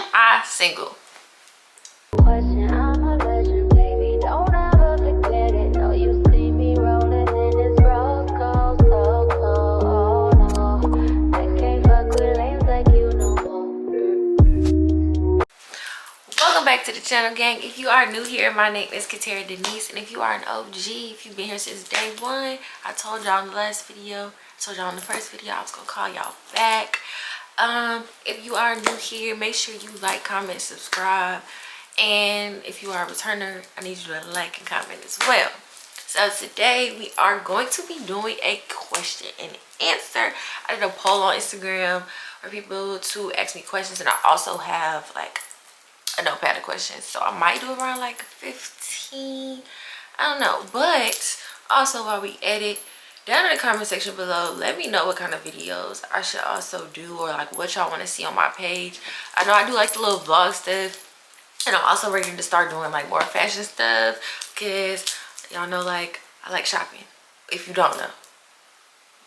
Am I single? Welcome back to the channel, gang. If you are new here, my name is Katera Denise, and if you are an OG, if you've been here since day one, I told y'all in the last video, I told y'all in the first video I was gonna call y'all back. If you are new here, make sure you like, comment, subscribe, and if you are a returner, I need you to like and comment as well. So today we are going to be doing a question and answer. I did a poll on Instagram for people to ask me questions, and I also have like a notepad of questions, so I might do around like 15, I don't know. But also, while we edit, down in the comment section below, let me know what kind of videos I should also do, or like what y'all want to see on my page. I know I do like the little vlog stuff, and I'm also ready to start doing like more fashion stuff, because y'all know like I like shopping. If you don't know,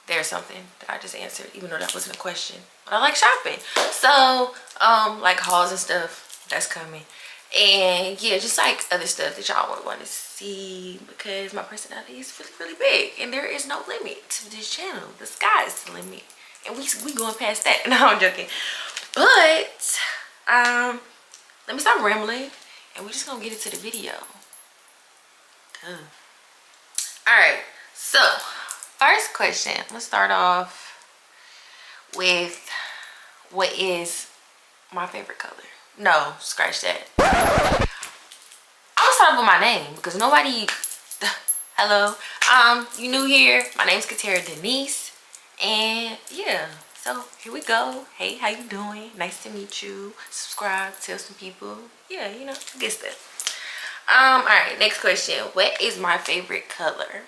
there's something that I just answered, even though that wasn't a question, but I like shopping. So like hauls and stuff, that's coming. And yeah, just like other stuff that y'all would want to see, because my personality is really big, and there is no limit to this channel. The sky is the limit, and we going past that. No, I'm joking. But let me stop rambling, and we're just gonna get into the video. All right, so first question, I'm gonna start off with, what is my favorite color? No, scratch that. I'm gonna start off with my name, because nobody, hello, you new here, my name's Katera Denise, and yeah, so here we go. Hey, how you doing? Nice to meet you. Subscribe, tell some people, yeah, you know, good stuff. All right, next question. What is my favorite color?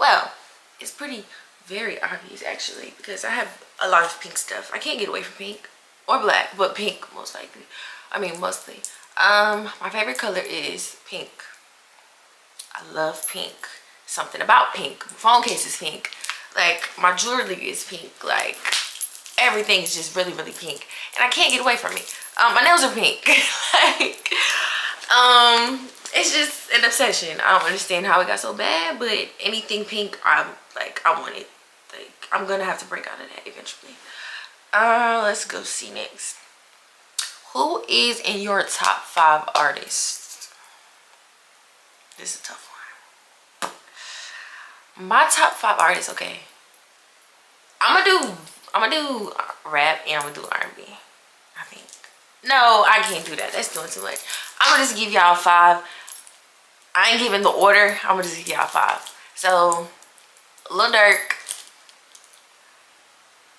Well, it's very obvious actually, because I have a lot of pink stuff. I can't get away from pink or black, but pink most likely. I mean, mostly. My favorite color is pink. I love pink. Something about pink. My phone case is pink. Like, my jewelry is pink. Like, everything is just really pink, and I can't get away from it. My nails are pink. Like, it's just an obsession. I don't understand how it got so bad, but anything pink, I want it. Like, I'm gonna have to break out of that eventually. Let's go see next. Who is in your top 5 artists? This is a tough one. My top 5 artists, okay. I'm gonna do rap, and I'm gonna do R&B, I think. No, I can't do that. That's doing too much. I'm gonna just give y'all 5. I ain't giving the order. I'm gonna just give y'all 5. So, Lil Durk.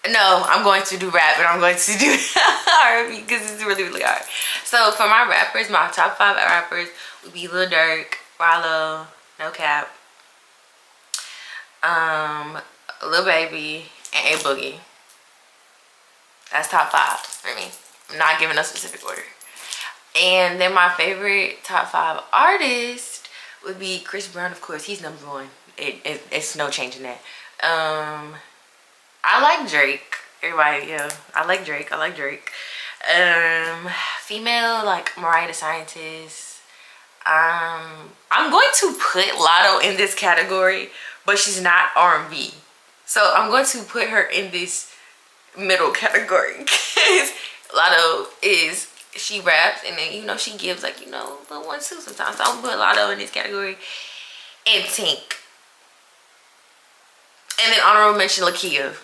No, I'm going to do rap, and I'm going to do R&B, because it's really hard. So for my rappers, my top 5 rappers would be Lil Durk, Rallo, No Cap, Lil Baby, and A Boogie. That's top 5 for me. I'm not giving a specific order. And then my favorite top 5 artist would be Chris Brown, of course. He's number 1. It's no changing that. I like Drake. Everybody, yeah, I like Drake. Female, like Mariah the Scientist. I'm going to put Lotto in this category, but she's not R&B, so I'm going to put her in this middle category, because Lotto she raps, and then, you know, she gives, like, you know, little ones too sometimes. So I'm gonna put Lotto in this category, and Tink. And then honorable mention Lakia.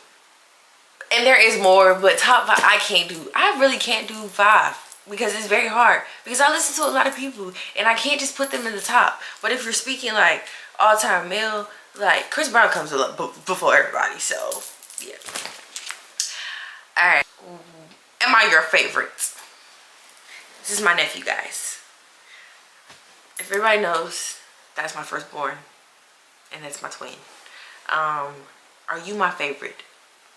And there is more, but top 5 I really can't do 5, because it's very hard, because I listen to a lot of people, and I can't just put them in the top. But if you're speaking like all-time male, like Chris Brown comes before everybody, so yeah. All right, am I your favorite? This is my nephew, guys. If everybody knows, that's my firstborn, and that's my twin. Are you my favorite?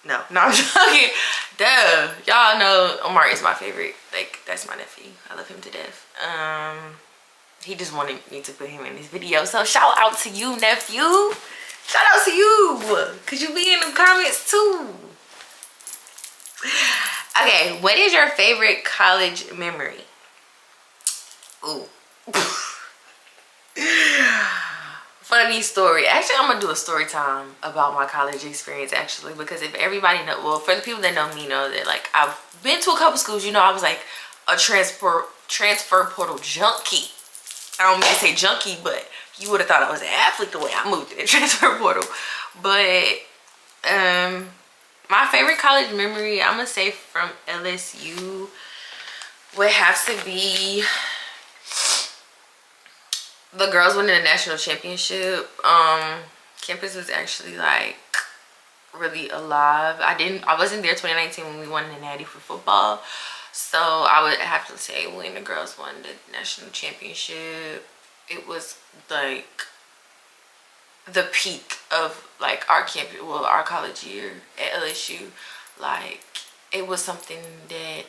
No, I'm joking. Duh, y'all know Omar is my favorite. Like, that's my nephew. I love him to death. He just wanted me to put him in this video, so shout out to you, nephew. Shout out to you, cause you be in the comments too. Okay, what is your favorite college memory? Ooh. Funny story. Actually, I'm gonna do a story time about my college experience, actually, because if everybody know, well, for the people that know me, know that like I've been to a couple schools. You know, I was like a transfer portal junkie. I don't mean to say junkie, but you would have thought I was an athlete the way I moved in the transfer portal. But my favorite college memory, I'm gonna say from LSU, would have to be the girls winning the national championship. Campus was actually like really alive. I wasn't there 2019 when we won the natty for football, so I would have to say when the girls won the national championship, it was like the peak of like our campus, well, our college year at LSU. Like, it was something that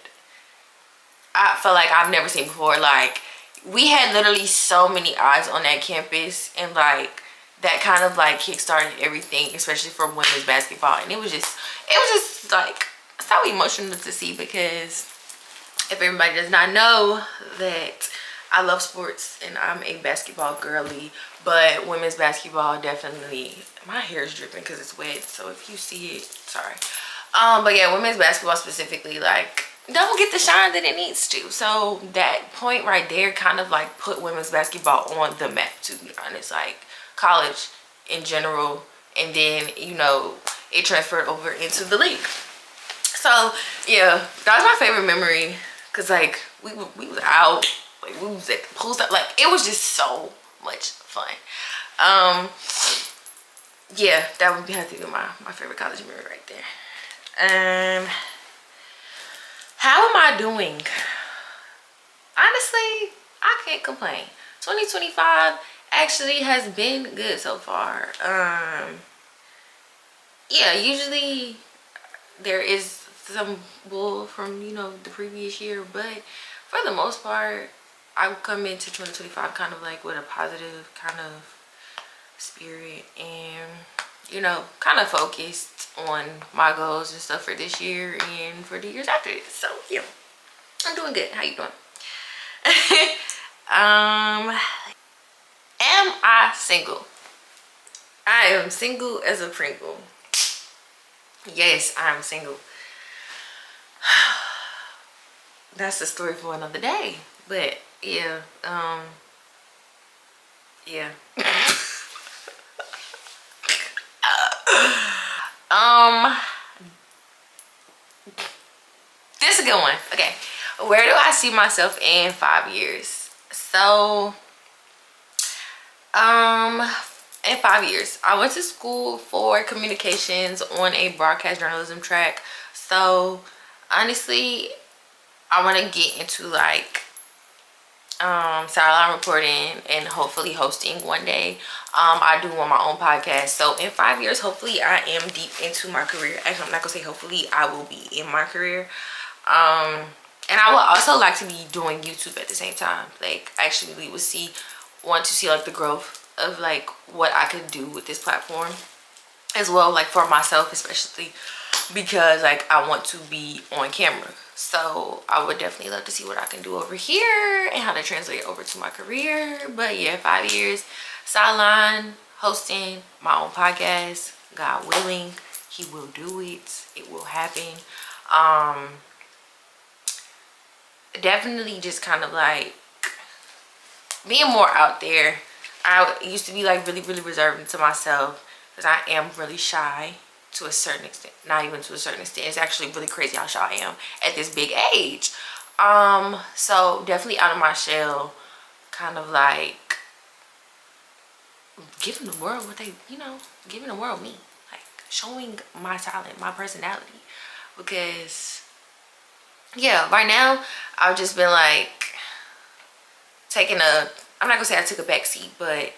I felt like I've never seen before. Like, we had literally so many eyes on that campus, and like that kind of like kick-started everything, especially for women's basketball. And it was just like so emotional to see, because if everybody does not know that I love sports and I'm a basketball girly, but women's basketball definitely, my hair is dripping because it's wet, so if you see it, sorry. But yeah, women's basketball specifically, like, don't get the shine that it needs to. So that point right there kind of like put women's basketball on the map, to be honest. Like, college in general, and then, you know, it transferred over into the league. So yeah, that was my favorite memory, because like we was out, like we was at the pool stuff, like it was just so much fun. Yeah, that would have to be my favorite college memory right there. How am I doing? Honestly, I can't complain. 2025 actually has been good so far. Yeah, usually there is some bull from, you know, the previous year, but for the most part, I come into 2025 kind of like with a positive kind of spirit, and, you know, kind of focused on my goals and stuff for this year and for the years after this. So yeah, I'm doing good. How you doing? Am I single? I am single as a Pringle. Yes, I am single. That's the story for another day. But yeah, yeah. This is a good one. Okay, where do I see myself in 5 years? So in 5 years, I went to school for communications on a broadcast journalism track. So honestly, I want to get into like sideline reporting and hopefully hosting one day. I do want my own podcast, so in 5 years, hopefully I am deep into my career. Actually, I'm not gonna say hopefully, I will be in my career. And I would also like to be doing YouTube at the same time. Like, actually we would want to see like the growth of like what I could do with this platform as well, like for myself especially, because like I want to be on camera. So I would definitely love to see what I can do over here and how to translate it over to my career. But yeah, 5 years, sideline, hosting my own podcast. God willing, he will do it. It will happen. Definitely just kind of like being more out there. I used to be like really reserved to myself, because I am really shy to a certain extent. Not even to a certain extent. It's actually really crazy how shy I am at this big age. So definitely out of my shell, kind of like giving the world what they, you know, giving the world me, like showing my talent, my personality. Because yeah, right now I've just been like taking a, I'm not gonna say I took a back seat, but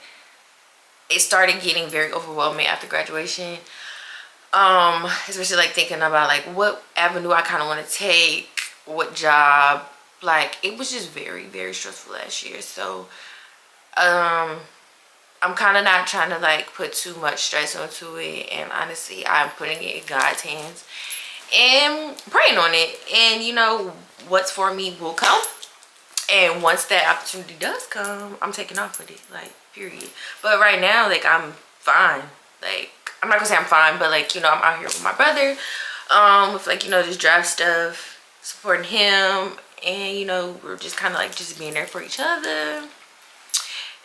it started getting very overwhelming after graduation. Especially like thinking about like what avenue I kind of want to take, what job. Like, it was just very stressful last year. So I'm kind of not trying to like put too much stress onto it, and honestly I'm putting it in God's hands. and praying on it. And you know, what's for me will come. And once that opportunity does come, I'm taking off with it, like, period. But right now, like, I'm fine. Like, I'm not gonna say I'm fine, but like, you know, I'm out here with my brother, with like, you know, just drive stuff, supporting him, and you know, we're just kind of like just being there for each other.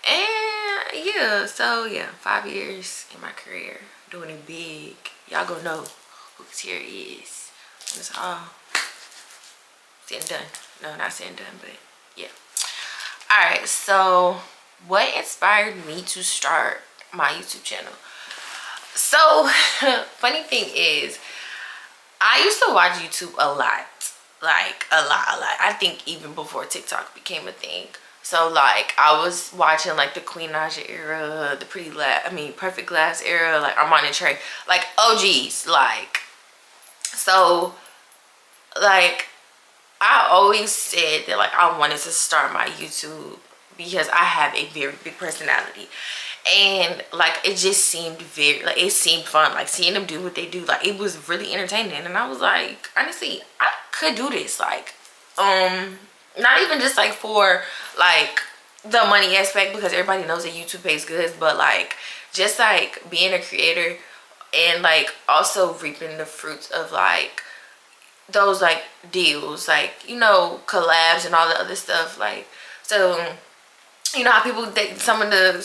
And yeah, so yeah, 5 years in my career, doing it big. Y'all gonna know who Katerra is when it's all said and done. No, not said and done, but yeah. All right, so what inspired me to start my YouTube channel? So funny thing is, I used to watch YouTube a lot, like a lot. I think even before TikTok became a thing. So like I was watching like the Queen Naja era, the Perfect Glass era, like Armani and Trey, like OGs, like. So like I always said that like I wanted to start my YouTube because I have a very big personality, and like it just seemed it seemed fun, like seeing them do what they do, like it was really entertaining. And I was like, honestly, I could do this, like not even just like for like the money aspect, because everybody knows that YouTube pays good, but like just like being a creator and like also reaping the fruits of like those like deals, like, you know, collabs and all the other stuff. Like, so you know how people, some of the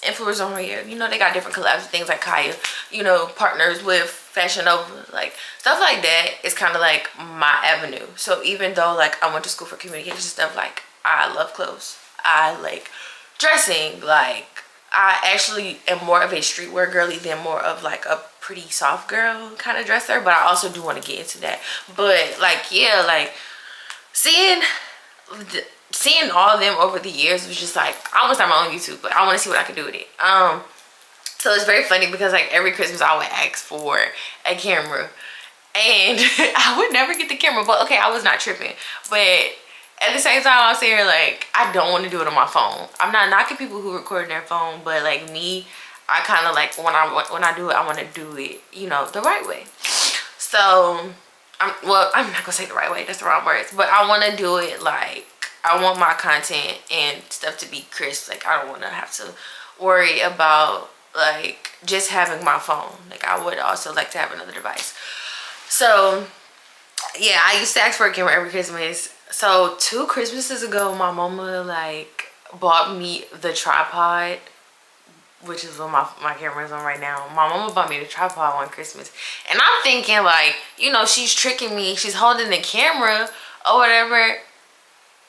influencers on here, you know, they got different collabs and things, like Kaya, you know, partners with Fashion Nova, like stuff like that is kind of like my avenue. So even though like I went to school for communication stuff, like I love clothes, I like dressing, like I actually am more of a streetwear girly than more of like a pretty soft girl kind of dresser, but I also do want to get into that. But like, yeah, like seeing all of them over the years was just like, I want to start my own YouTube, but I want to see what I can do with it. So it's very funny because like every Christmas I would ask for a camera, and I would never get the camera. But okay, I was not tripping, but at the same time, I was saying like I don't want to do it on my phone. I'm not knocking people who record on their phone, but like me, I kind of like when I do it, I want to do it, you know, the right way. So I'm not gonna say the right way, that's the wrong words, but I want to do it like I want my content and stuff to be crisp. Like I don't want to have to worry about like just having my phone. Like I would also like to have another device. So yeah, I used to ask for a camera every Christmas. So 2 Christmases ago, my mama like bought me the tripod, which is what my camera is on right now. My mama bought me the tripod one Christmas, and I'm thinking like, you know, she's tricking me, she's holding the camera or whatever,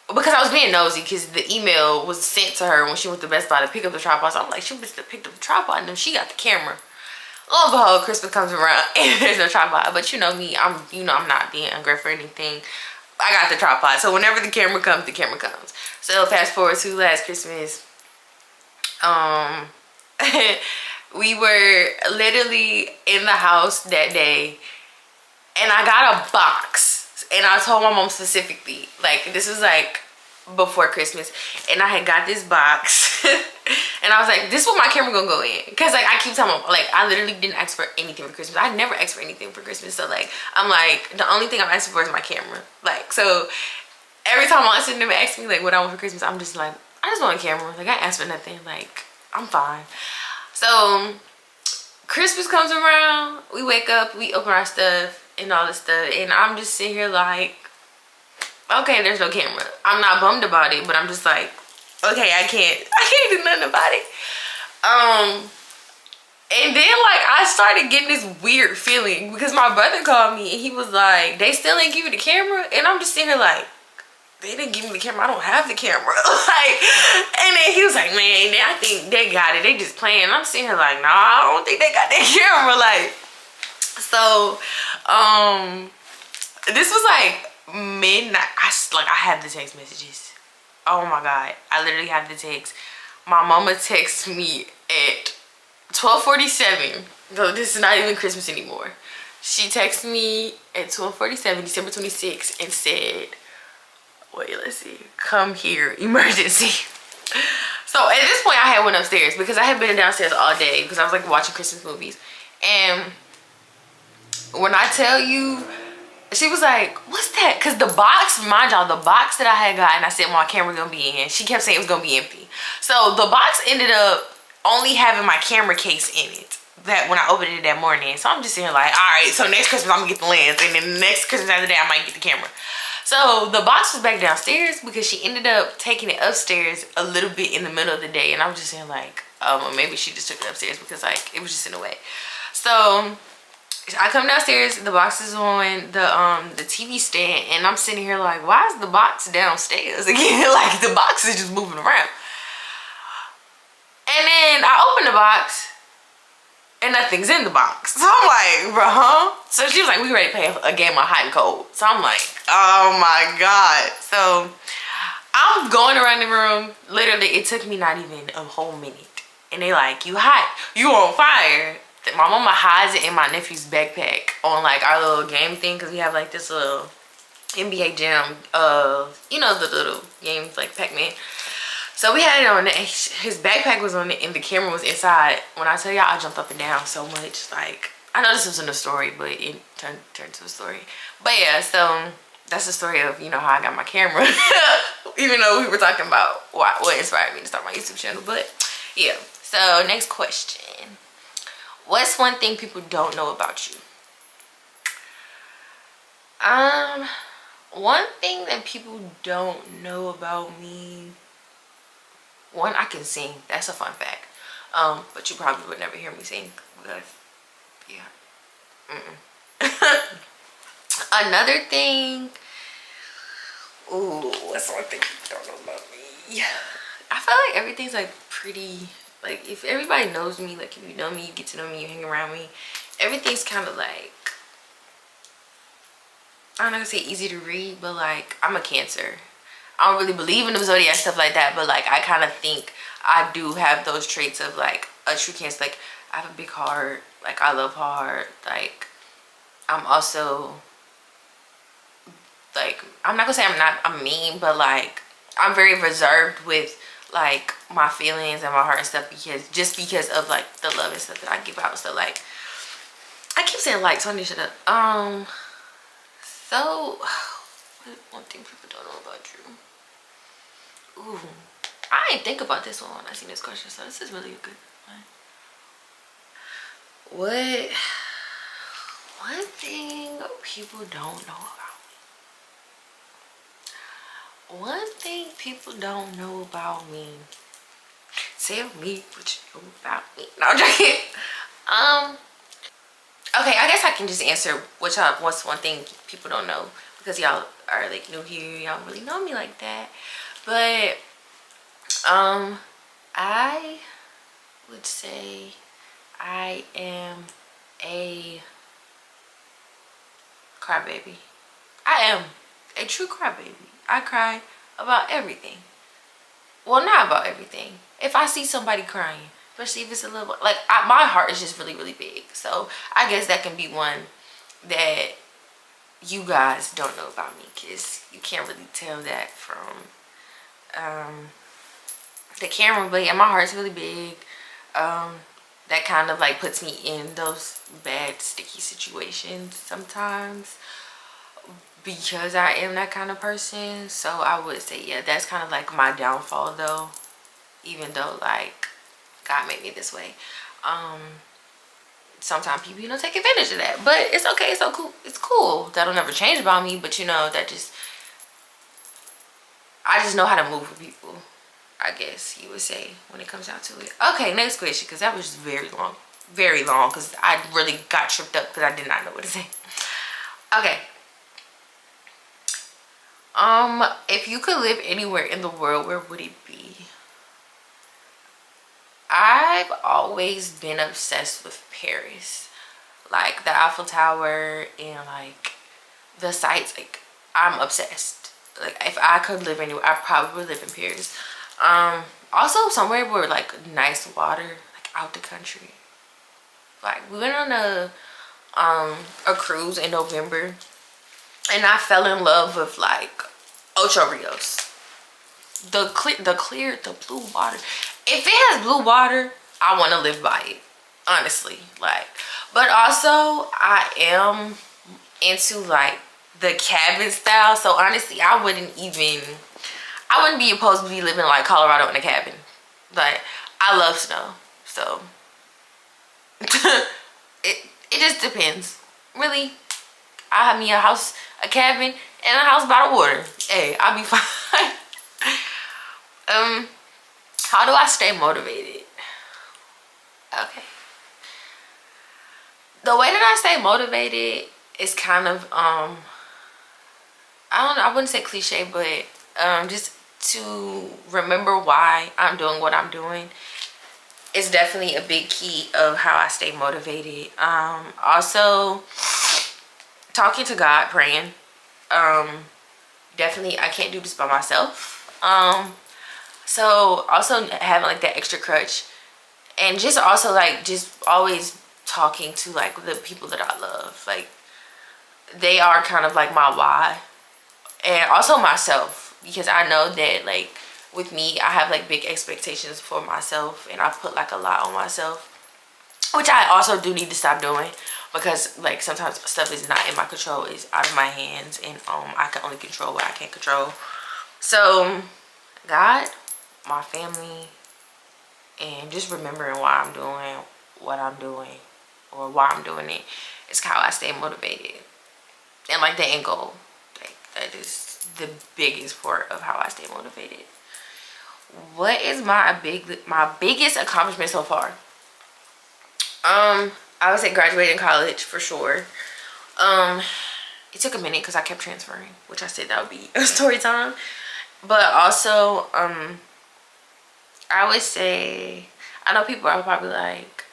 because I was being nosy because the email was sent to her when she went to Best Buy to pick up the tripod. So I'm like, she must have picked up the tripod and then she got the camera. Lo and behold, Christmas comes around and there's no tripod. But you know me, I'm not being ungrateful or anything. I got the tripod, so whenever the camera comes, the camera comes. So fast forward to last Christmas, we were literally in the house that day, and I got a box, and I told my mom specifically, like this was like before Christmas, and I had got this box and I was like, this is what my camera gonna go in, because like I keep telling them, like I literally didn't ask for anything for Christmas. I never asked for anything for Christmas, so like I'm like, the only thing I'm asking for is my camera. Like, so every time I sit them ask me like what I want for Christmas, I'm just like, I just want a camera. Like I ain't asked for nothing, like I'm fine. So Christmas comes around, we wake up, we open our stuff and all this stuff, and I'm just sitting here like, okay, there's no camera. I'm not bummed about it, but I'm just like, okay, I can't do nothing about it. And then like I started getting this weird feeling because my brother called me and he was like, they still ain't give you the camera? And I'm just sitting here like, they didn't give me the camera, I don't have the camera. Like, and then he was like, man, I think they got it, they just playing. I'm sitting here like, nah, I don't think they got that camera. Like, so this was like midnight. I have the text messages. Oh my god, I literally have the text. My mama texted me at 12:47. No, this is not even Christmas anymore. She texted me at 12:47, December 26th, and said, wait, let's see, come here, emergency. So at this point I had went upstairs because I had been downstairs all day because I was like watching Christmas movies, and When I tell you, she was like, what's that? Because the box, mind y'all, the box that I had gotten, I said my camera gonna be in, she kept saying it was gonna be empty. So the box ended up only having my camera case in it. That when I opened it that morning. So I'm just sitting here like, all right, so next Christmas I'm gonna get the lens, and then the next Christmas after that I might get the camera. So the box was back downstairs because she ended up taking it upstairs a little bit in the middle of the day, and I was just saying like, maybe she just took it upstairs because like it was just in the way. So I come downstairs, the box is on the TV stand, and I'm sitting here like, why is the box downstairs again? Like the box is just moving around. And then I open the box and nothing's in the box. So I'm like, bro, huh? So she was like, we ready to play a game of hot and cold. So I'm like, oh my God. So I'm going around the room. Literally, it took me not even a whole minute. And they like, you hot, you on fire. My mama hides it in my nephew's backpack on like our little game thing, because we have like this little NBA Jam, you know, the little games like Pac-Man. So we had it on, his backpack was on it and the camera was inside. When I tell y'all, I jumped up and down so much. Like, I know this wasn't a story, but it turned to a story. But yeah, so that's the story of, you know, how I got my camera. Even though we were talking about what inspired me to start my YouTube channel. But yeah, so next question. What's one thing people don't know about you? One thing that people don't know about me. One, I can sing. That's a fun fact. But you probably would never hear me sing. Because, yeah. Another thing. Ooh, what's one thing people don't know about me? I feel like everything's like pretty. Like if everybody knows me, like if you know me, you get to know me, you hang around me. Everything's kind of like, I'm not gonna say easy to read, but like I'm a Cancer. I don't really believe in the zodiac stuff like that, but like I kind of think I do have those traits of like a true Cancer. Like I have a big heart, like I love hard. Like I'm also like, I'm not gonna say I'm mean, but like I'm very reserved with like my feelings and my heart and stuff, because of like the love and stuff that I give out. So like I keep saying like, so I need to shut up. So one thing people don't know about you. Ooh, I didn't think about this one when I seen this question, so this is really a good one. One thing people don't know about me. One thing people don't know about me. Tell me what you know about me. No, I'm joking. Okay, I guess I can just answer what's one thing people don't know, because y'all are like new here, y'all don't really know me like that. But I would say I am a crybaby. I am a true crybaby. I cry about everything. Well, not about everything. If I see somebody crying, especially if it's a little, like my heart is just really, really big. So I guess that can be one that you guys don't know about me, because you can't really tell that from the camera. But yeah, my heart's really big. That kind of like puts me in those bad sticky situations sometimes, because I am that kind of person. So I would say, yeah, that's kind of like my downfall though, even though like God made me this way. Sometimes people, you know, take advantage of that, but it's okay. It's so cool. It's cool. That'll never change about me, but you know, that just, I just know how to move with people, I guess you would say, when it comes down to it. Okay, next question, because that was just very long, because I really got tripped up because I did not know what to say. Okay. If you could live anywhere in the world, where would it be? I've always been obsessed with Paris, like the Eiffel Tower and like the sights. Like I'm obsessed. Like if I could live anywhere, I probably would live in Paris. Also somewhere where like nice water, like out the country. Like we went on a cruise in November, and I fell in love with like Ocho Rios. The blue water. If it has blue water, I want to live by it, honestly. Like, But also I am into like the cabin style. So honestly, I wouldn't be opposed to be living like Colorado in a cabin. Like, I love snow. So it just depends. Really, I have me a house, a cabin, and a house by the water. Hey, I'll be fine. How do I stay motivated? Okay. The way that I stay motivated is kind of I don't know, I wouldn't say cliche, but just to remember why I'm doing what I'm doing is definitely a big key of how I stay motivated. Also talking to God, praying. Definitely I can't do this by myself. So also having like that extra crutch, and just also like just always talking to like the people that I love. Like, they are kind of like my why. And also myself, because I know that like with me, I have like big expectations for myself, and I put like a lot on myself, which I also do need to stop doing, because like sometimes stuff is not in my control, it's out of my hands, and I can only control what I can't control. So God, my family, and just remembering why I'm doing what I'm doing, or why I'm doing it, is how I stay motivated. And like the end goal, like that is the biggest part of how I stay motivated. What is my biggest accomplishment so far? I would say graduating college for sure. It took a minute because I kept transferring, which I said that would be a story time. But also, I would say, I know people are probably like,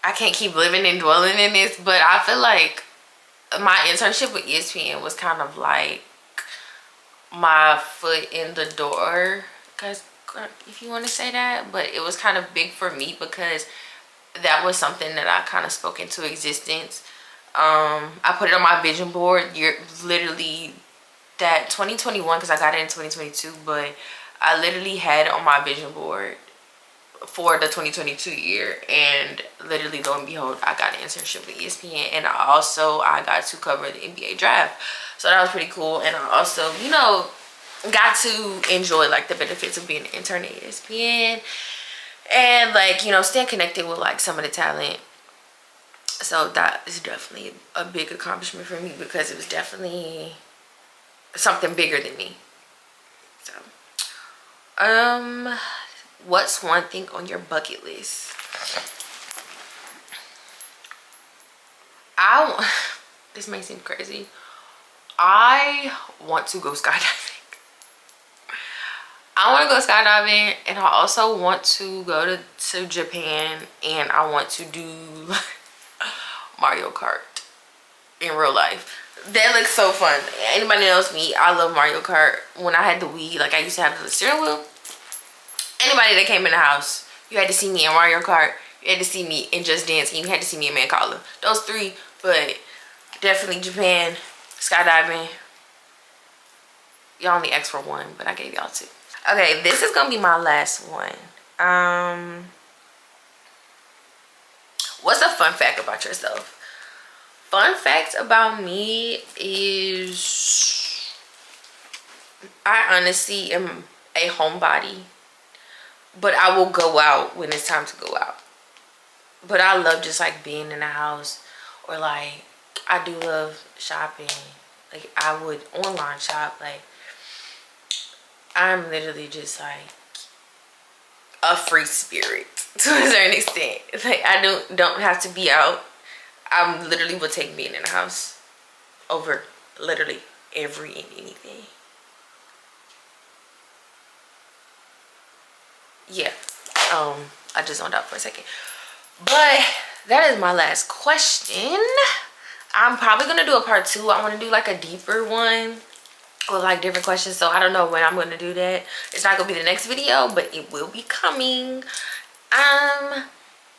I can't keep living and dwelling in this, but I feel like my internship with ESPN was kind of like my foot in the door, because if you want to say that, but it was kind of big for me because that was something that I kind of spoke into existence. I put it on my vision board. You're literally that 2021, because I got it in 2022, but I literally had it on my vision board for the 2022 year, and literally lo and behold, I got an internship with ESPN, and I got to cover the NBA draft, so that was pretty cool. And I also, you know, got to enjoy like the benefits of being an intern at ESPN, and like, you know, staying connected with like some of the talent. So that is definitely a big accomplishment for me, because it was definitely something bigger than me. So what's one thing on your bucket list? This may seem crazy. I want to go skydiving. I want to go skydiving, and I also want to go to Japan, and I want to do Mario Kart in real life. That looks so fun. Anybody knows me, I love Mario Kart. When I had the Wii, like I used to have the steering wheel. Anybody that came in the house, you had to see me in Mario Kart, you had to see me in Just Dance, and you had to see me in Man Caller. Those three, but definitely Japan, skydiving. Y'all only asked for one, but I gave y'all two. Okay, this is gonna be my last one. What's a fun fact about yourself? Fun fact about me is I honestly am a homebody, but I will go out when it's time to go out. But I love just like being in the house, or like I do love shopping. Like I would online shop. Like I'm literally just like a free spirit to a certain extent. Like I don't have to be out. I literally would take being in the house over literally every and anything. Yeah. I just zoned out for a second. But that is my last question. I'm probably gonna do a part 2. I want to do like a deeper one with like different questions, so I don't know when I'm gonna do that. It's not gonna be the next video, but it will be coming.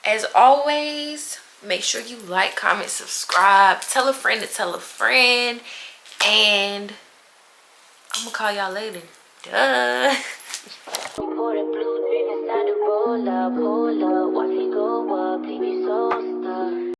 As always, make sure you like, comment, subscribe, tell a friend to tell a friend, and I'm gonna call y'all later. Duh. up, hold